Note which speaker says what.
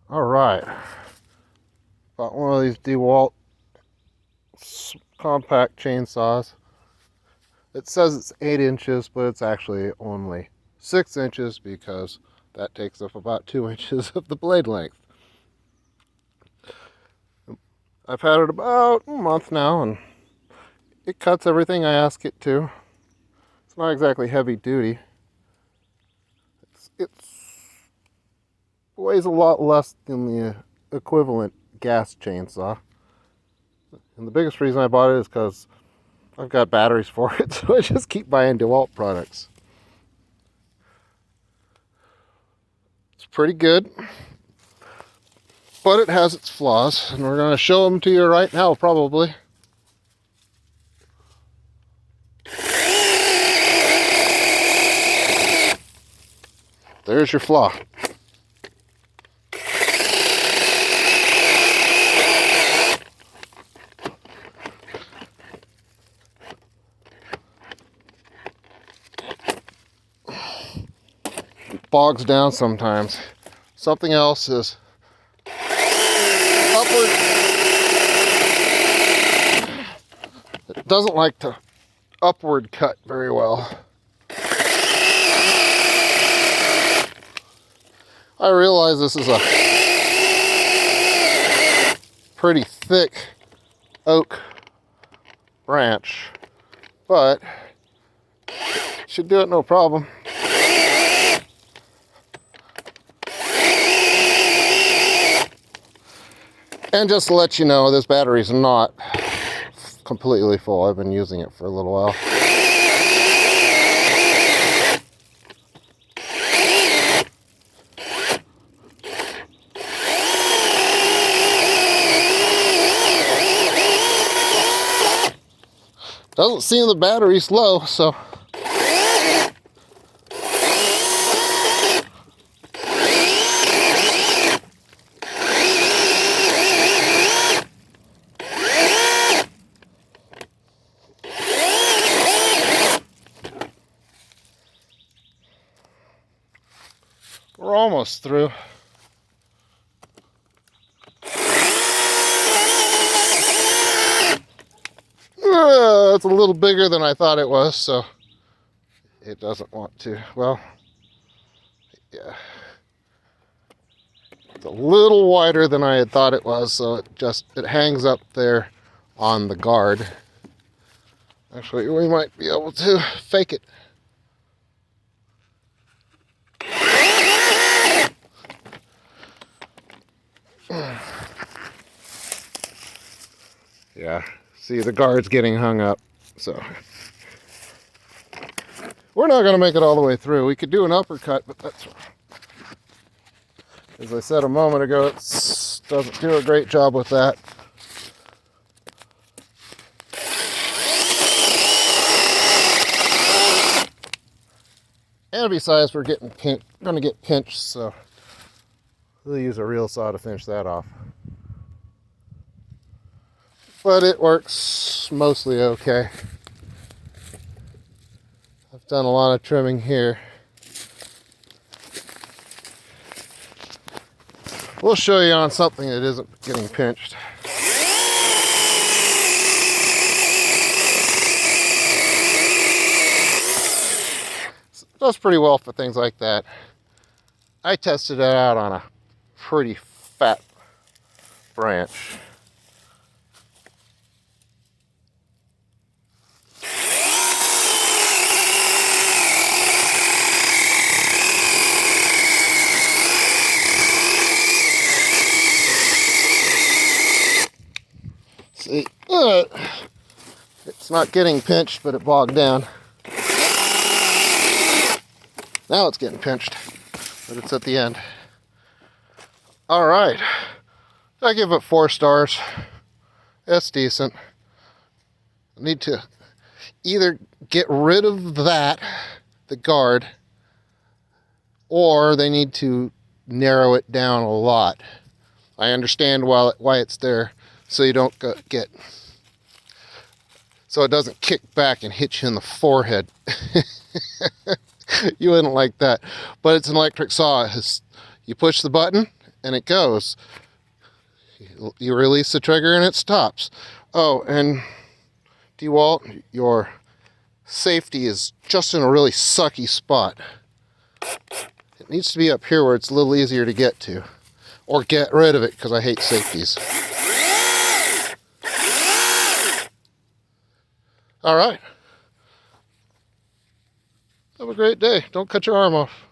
Speaker 1: Alright, got one of these DeWalt compact chainsaws. It says it's 8 inches, but it's actually only 6 inches because that takes up about 2 inches of the blade length. I've had it about a month now, and it cuts everything I ask it to. It's not exactly heavy duty. It weighs a lot less than the equivalent gas chainsaw. And the biggest reason I bought it is because I've got batteries for it, so I just keep buying DeWalt products. It's pretty good, but it has its flaws, and we're going to show them to you right now, probably. There's your flaw. It bogs down sometimes. Something else is upward. It doesn't like to upward cut very well. I realize this is a pretty thick oak branch, but it should do it no problem. And just to let you know, this battery's not completely full. I've been using it for a little while. Doesn't seem the battery's low, so we're almost through. It's a little bigger than I thought it was, so it doesn't want to. Well, yeah. It's a little wider than I had thought it was, so it hangs up there on the guard. Actually, we might be able to fake it. Yeah, see, the guard's getting hung up, so we're not going to make it all the way through. We could do an uppercut, but that's, as I said a moment ago, it doesn't do a great job with that. And besides, we're going to get pinched, so we'll use a real saw to finish that off. But it works mostly okay. I've done a lot of trimming here. We'll show you on something that isn't getting pinched. It does pretty well for things like that. I tested it out on a pretty fat branch. See, it's not getting pinched, but it bogged down. Now it's getting pinched, but it's at the end. All right, I give it 4 stars. That's decent. I need to either get rid of the guard, or they need to narrow it down a lot. I understand why it's there, so you don't so it doesn't kick back and hit you in the forehead. You wouldn't like that. But it's an electric saw. You push the button and it goes. You release the trigger and it stops. Oh, and DeWalt, your safety is just in a really sucky spot. It needs to be up here where it's a little easier to get to. Or get rid of it, because I hate safeties. Alright. Have a great day. Don't cut your arm off.